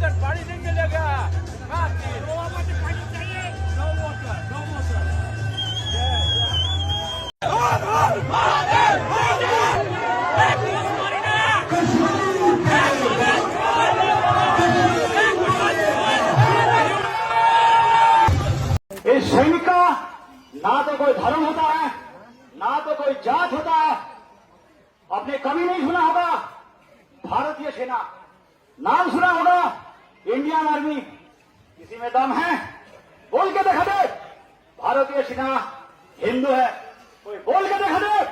इधर पानी नहीं मिलेगा। पानी चाहिए। No water, no water. इस सैनिक का ना तो कोई धर्म होता है, ना तो कोई जात होता है। आपने कभी नहीं सुना होगा भारतीय सेना, नाम सुना होगा इंडियन आर्मी। किसी में दम है? बोल के दिखा दे भारतीय सेना हिंदू है। कोई बोल के दिखा दे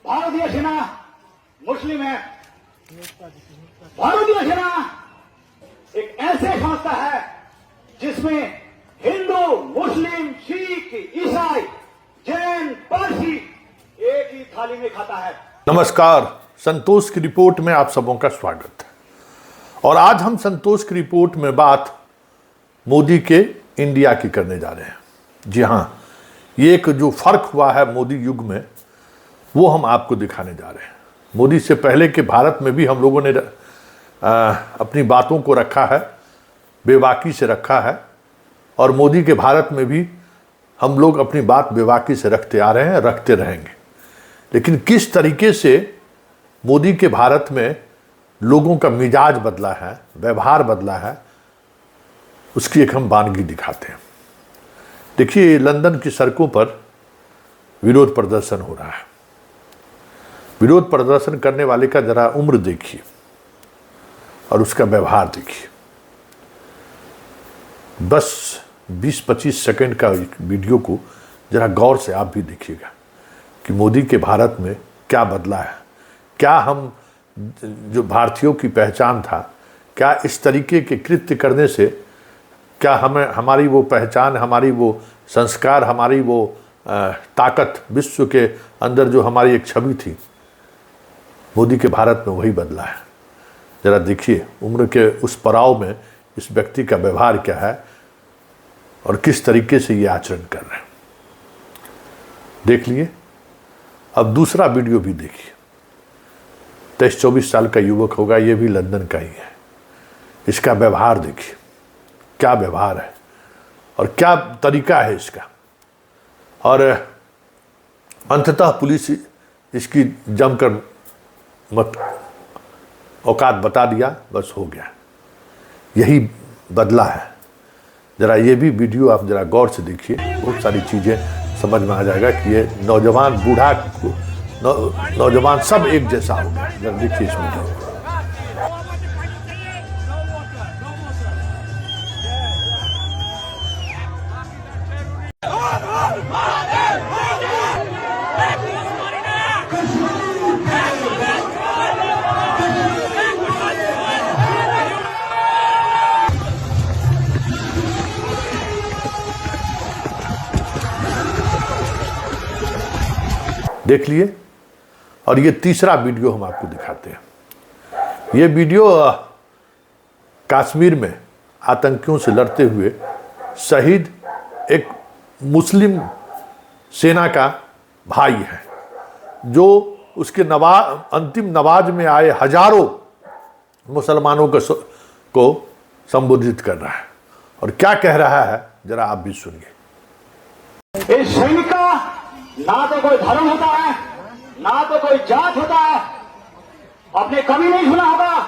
भारतीय सेना मुस्लिम है। भारतीय सेना एक ऐसे संस्था है जिसमें हिंदू, मुस्लिम, सिख, ईसाई, जैन, पारसी एक ही थाली में खाता है। नमस्कार, संतोष की रिपोर्ट में आप सबों का स्वागत है। और आज हम संतोष की रिपोर्ट में बात मोदी के इंडिया की करने जा रहे हैं। जी हाँ, ये एक जो फर्क हुआ है मोदी युग में, वो हम आपको दिखाने जा रहे हैं। मोदी से पहले के भारत में भी हम लोगों ने अपनी बातों को रखा है, बेबाकी से रखा है, और मोदी के भारत में भी हम लोग अपनी बात बेबाकी से रखते आ रहे हैं, रखते रहेंगे। लेकिन किस तरीके से मोदी के भारत में लोगों का मिजाज बदला है, व्यवहार बदला है, उसकी एक हम वानगी दिखाते हैं। देखिए, लंदन की सड़कों पर विरोध प्रदर्शन हो रहा है। विरोध प्रदर्शन करने वाले का जरा उम्र देखिए और उसका व्यवहार देखिए। बस 20-25 सेकंड का वीडियो को जरा गौर से आप भी देखिएगा कि मोदी के भारत में क्या बदला है। क्या हम जो भारतीयों की पहचान था, क्या इस तरीके के कृत्य करने से क्या हमें हमारी वो पहचान, हमारी वो संस्कार, हमारी वो ताकत, विश्व के अंदर जो हमारी एक छवि थी, मोदी के भारत में वही बदला है। जरा देखिए उम्र के उस पड़ाव में इस व्यक्ति का व्यवहार क्या है और किस तरीके से ये आचरण कर रहे हैं। देख लिए। अब दूसरा वीडियो भी देखिए। 23-24 साल का युवक होगा, ये भी लंदन का ही है। इसका व्यवहार देखिए, क्या व्यवहार है और क्या तरीका है इसका। और अंततः पुलिस इसकी जमकर औकात बता दिया, बस हो गया। यही बदला है। जरा ये भी वीडियो आप जरा गौर से देखिए, बहुत सारी चीज़ें समझ में आ जाएगा कि ये नौजवान, बूढ़ा, नौजवान सब एक जैसा हो गया। जरा देखिए इस वीडियो। देख लिए। और ये तीसरा वीडियो हम आपको दिखाते हैं। ये वीडियो कश्मीर में आतंकियों से लड़ते हुए शहीद एक मुस्लिम सेना का भाई है, जो उसके अंतिम नमाज में आए हजारों मुसलमानों को संबोधित कर रहा है। और क्या कह रहा है जरा आप भी सुनिए। इस सैनिक का ना तो कोई धर्म होता है, ना तो कोई जात होता है। आपने कभी नहीं सुना होगा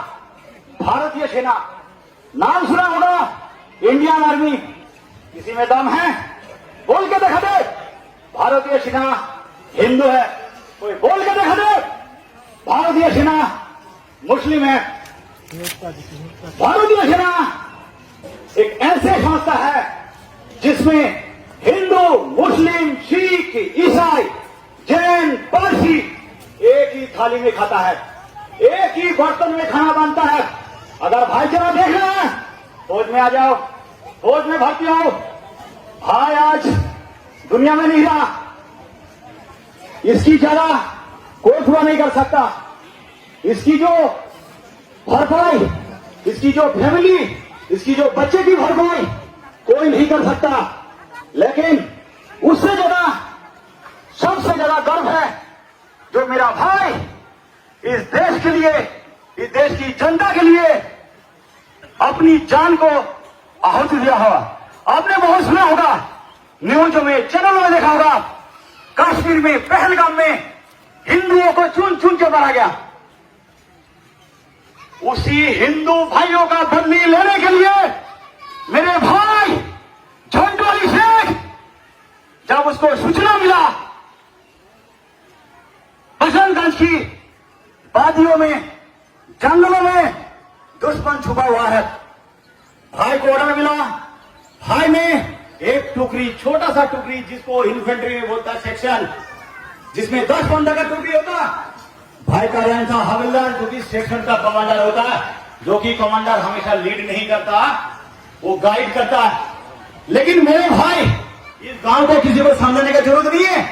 भारतीय सेना, नाम सुना होगा इंडियन आर्मी। किसी में दम है? बोल के दिखा दे भारतीय सेना हिंदू है। कोई बोल के दिखा दे भारतीय सेना मुस्लिम है। भारतीय सेना एक ऐसे संस्था है जिसमें हिंदू, मुस्लिम, सिख, ईसाई, जैन, पारसी एक ही थाली में खाता है, एक ही बर्तन में खाना बनता है। अगर भाईचारा देख रहे हैं, फौज में आ जाओ, फौज में भर्ती हो। भाई आज दुनिया में नहीं रहा, इसकी जगह कोई पूरा नहीं कर सकता। इसकी जो भरपाई, इसकी जो फैमिली, इसकी जो बच्चे की भरपाई कोई नहीं कर सकता। लेकिन उससे ज्यादा, सबसे ज्यादा गर्व है जो मेरा भाई इस देश के लिए, इस देश की जनता के लिए अपनी जान को आहुति दिया होगा। आपने बहुत सुना होगा, न्यूज़ों में, चैनलों में देखा होगा, कश्मीर में, पहलगाम में हिंदुओं को चुन चुन के मारा गया। उसी हिंदू भाइयों का बदली लेने के लिए मेरे भाई झंडू अली शेख, जब उसको सूचना मिला बसंतगंज की वादियों में, जंगलों में दुश्मन छुपा हुआ है, भाई को ऑर्डर मिला। भाई ने एक टुकड़ी, छोटा सा टुकड़ी, जिसको इन्फेंट्री में बोलता है सेक्शन, जिसमें 10-15 का टुकड़ी होता, भाई का रैंक था हवलदार, जो कि सेक्शन का कमांडर होता है, जो कि कमांडर हमेशा लीड नहीं करता, वो गाइड करता है। लेकिन मेरे भाई, इस गांव को किसी को समझाने की जरूरत नहीं है,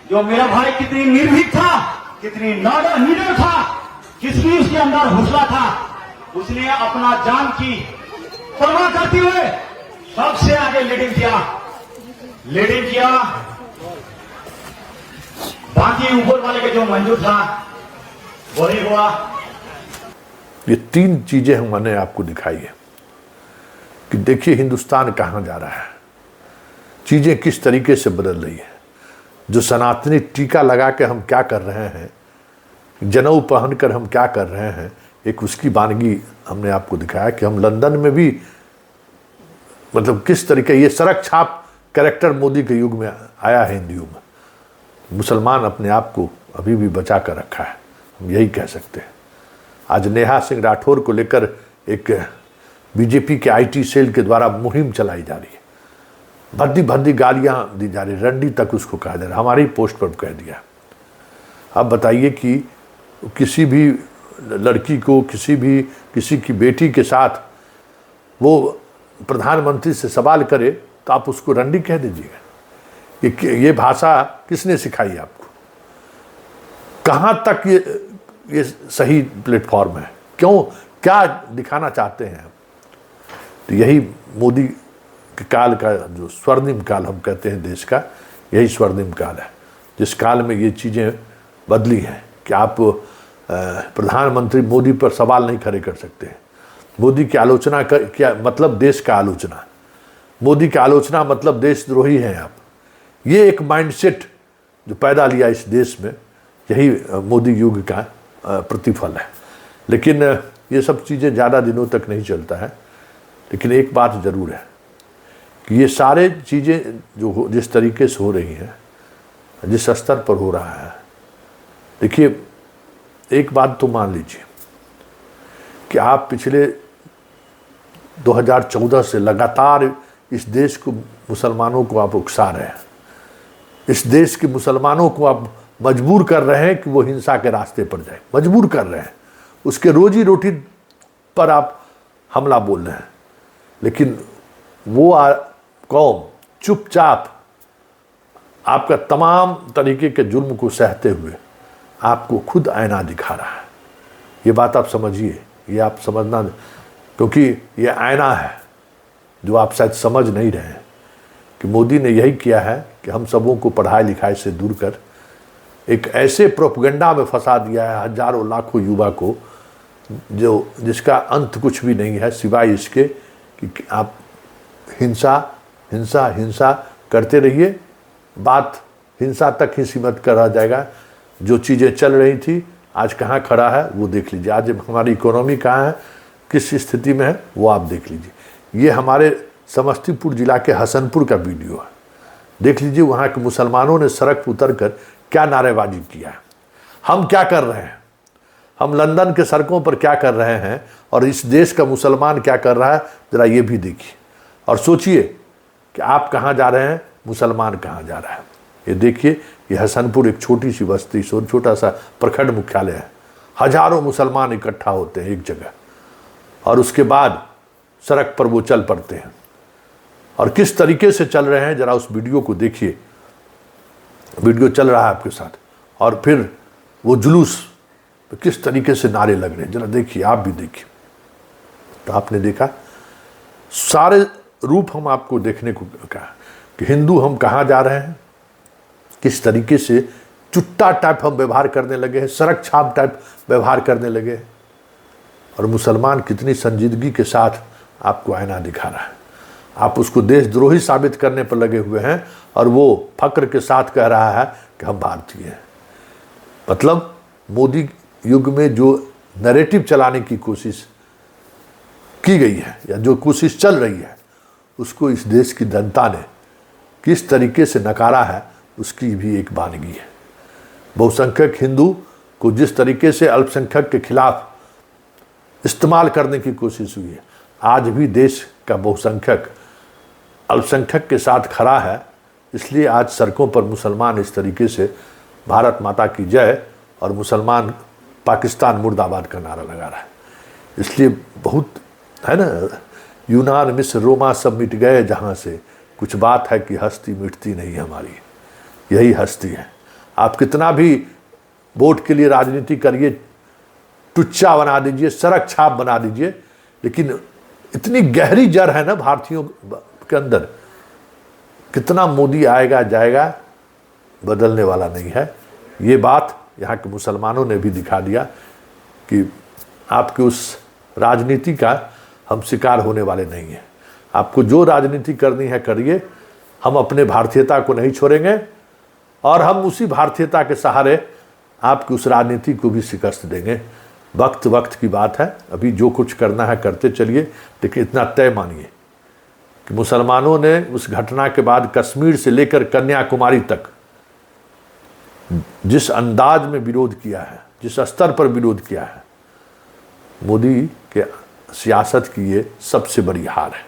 जो मेरा भाई कितनी निर्भीक था, कितनी निडर था, किसकी उसके अंदर हौसला था, उसने अपना जान की परवाह करते हुए सबसे आगे लीडिंग किया। बाकी ऊपर वाले के जो मंजूर था वही हुआ। ये 3 चीजें हमने आपको दिखाई है कि देखिए हिंदुस्तान कहां जा रहा है, चीजें किस तरीके से बदल रही है। जो सनातनी टीका लगा के हम क्या कर रहे हैं, जनेऊ पहनकर हम क्या कर रहे हैं, एक उसकी वानगी हमने आपको दिखाया कि हम लंदन में भी, मतलब किस तरीके ये सड़क छाप कैरेक्टर मोदी के युग में आया है हिंदुओं में। मुसलमान अपने आप को अभी भी बचा कर रखा है, हम यही कह सकते हैं। आज नेहा सिंह राठौर को लेकर एक बीजेपी के आईटी सेल के द्वारा मुहिम चलाई जा रही है, भद्दी भद्दी गालियां दी जा रही, रंडी तक उसको कहा जा रहा है, हमारी पोस्ट पर कह दिया। अब बताइए कि किसी भी लड़की को, किसी की बेटी के साथ वो प्रधानमंत्री से सवाल करे तो आप उसको रंडी कह दीजिएगा। ये भाषा किसने सिखाई आपको? कहाँ तक ये सही प्लेटफॉर्म है? क्यों, क्या दिखाना चाहते हैं आप? तो यही मोदी के काल का जो स्वर्णिम काल हम कहते हैं देश का, यही स्वर्णिम काल है, जिस काल में ये चीज़ें बदली हैं कि आप प्रधानमंत्री मोदी पर सवाल नहीं खड़े कर सकते हैं। मोदी की आलोचना क्या मतलब? देश का आलोचना। मोदी की आलोचना मतलब देशद्रोही हैं आप। ये एक माइंडसेट जो पैदा लिया इस देश में, यही मोदी युग का प्रतिफल है। लेकिन ये सब चीज़ें ज़्यादा दिनों तक नहीं चलता है। लेकिन एक बात ज़रूर है कि ये सारे चीज़ें जो जिस तरीके से हो रही हैं, जिस स्तर पर हो रहा है, देखिए एक बात तो मान लीजिए कि आप पिछले 2014 से लगातार इस देश को, मुसलमानों को आप उकसा रहे हैं, इस देश के मुसलमानों को आप मजबूर कर रहे हैं कि वो हिंसा के रास्ते पर जाए, मजबूर कर रहे हैं, उसके रोजी रोटी पर आप हमला बोल रहे हैं। लेकिन वो कौम चुपचाप आपका तमाम तरीके के जुर्म को सहते हुए आपको खुद आईना दिखा रहा है। ये बात आप समझिए, ये आप समझना, क्योंकि ये आईना है जो आप शायद समझ नहीं रहे हैं कि मोदी ने यही किया है कि हम सबों को पढ़ाई लिखाई से दूर कर एक ऐसे प्रोपगंडा में फंसा दिया है हजारों लाखों युवा को, जो जिसका अंत कुछ भी नहीं है सिवाय इसके कि आप हिंसा हिंसा हिंसा करते रहिए। बात हिंसा तक ही सीमित करा जाएगा। जो चीज़ें चल रही थी आज कहाँ खड़ा है वो देख लीजिए। आज हमारी इकोनॉमी कहाँ है, किस स्थिति में है, वो आप देख लीजिए। ये हमारे समस्तीपुर जिला के हसनपुर का वीडियो है, देख लीजिए। वहाँ के मुसलमानों ने सड़क पर उतर कर क्या नारेबाजी किया है। हम क्या कर रहे हैं, हम लंदन के सड़कों पर क्या कर रहे हैं, और इस देश का मुसलमान क्या कर रहा है, ज़रा ये भी देखिए और सोचिए कि आप कहाँ जा रहे हैं, मुसलमान कहाँ जा रहा है। ये देखिए, ये हसनपुर एक छोटी सी बस्ती, छोटा सा प्रखंड मुख्यालय है। हजारों मुसलमान इकट्ठा होते हैं एक जगह और उसके बाद सड़क पर वो चल पड़ते हैं। और किस तरीके से चल रहे हैं, ज़रा उस वीडियो को देखिए। वीडियो चल रहा है आपके साथ, और फिर वो जुलूस किस तरीके से नारे लग रहे हैं, जरा देखिए, आप भी देखिए। तो आपने देखा सारे रूप हम आपको देखने को कहा कि हिंदू हम कहाँ जा रहे हैं, किस तरीके से चुट्टा टाइप हम व्यवहार करने लगे हैं, सड़क छाप टाइप व्यवहार करने लगे हैं। और मुसलमान कितनी संजीदगी के साथ आपको आईना दिखा रहा है। आप उसको देशद्रोही साबित करने पर लगे हुए हैं और वो फक्र के साथ कह रहा है कि हम भारतीय हैं। मतलब मोदी युग में जो नैरेटिव चलाने की कोशिश की गई है या जो कोशिश चल रही है, उसको इस देश की जनता ने किस तरीके से नकारा है, उसकी भी एक वानगी है। बहुसंख्यक हिंदू को जिस तरीके से अल्पसंख्यक के खिलाफ इस्तेमाल करने की कोशिश हुई है, आज भी देश का बहुसंख्यक अल्पसंख्यक के साथ खड़ा है। इसलिए आज सड़कों पर मुसलमान इस तरीके से भारत माता की जय और मुसलमान पाकिस्तान मुर्दाबाद का नारा लगा रहा है। इसलिए बहुत है ना, यूनान मिस्र रोमा सब मिट गए जहाँ से, कुछ बात है कि हस्ती मिटती नहीं हमारी। यही हस्ती है। आप कितना भी वोट के लिए राजनीति करिए, टुच्चा बना दीजिए, सड़क छाप बना दीजिए, लेकिन इतनी गहरी जड़ है ना भारतीयों के अंदर, कितना मोदी आएगा जाएगा बदलने वाला नहीं है। ये बात यहाँ के मुसलमानों ने भी दिखा दिया कि आपके उस राजनीति का हम शिकार होने वाले नहीं हैं। आपको जो राजनीति करनी है करिए, हम अपने भारतीयता को नहीं छोड़ेंगे और हम उसी भारतीयता के सहारे आपकी उस राजनीति को भी शिकस्त देंगे। वक्त वक्त की बात है, अभी जो कुछ करना है करते चलिए, लेकिन इतना तय मानिए कि मुसलमानों ने उस घटना के बाद कश्मीर से लेकर कन्याकुमारी तक जिस अंदाज में विरोध किया है, जिस स्तर पर विरोध किया है, मोदी के सियासत की ये सबसे बड़ी हार है।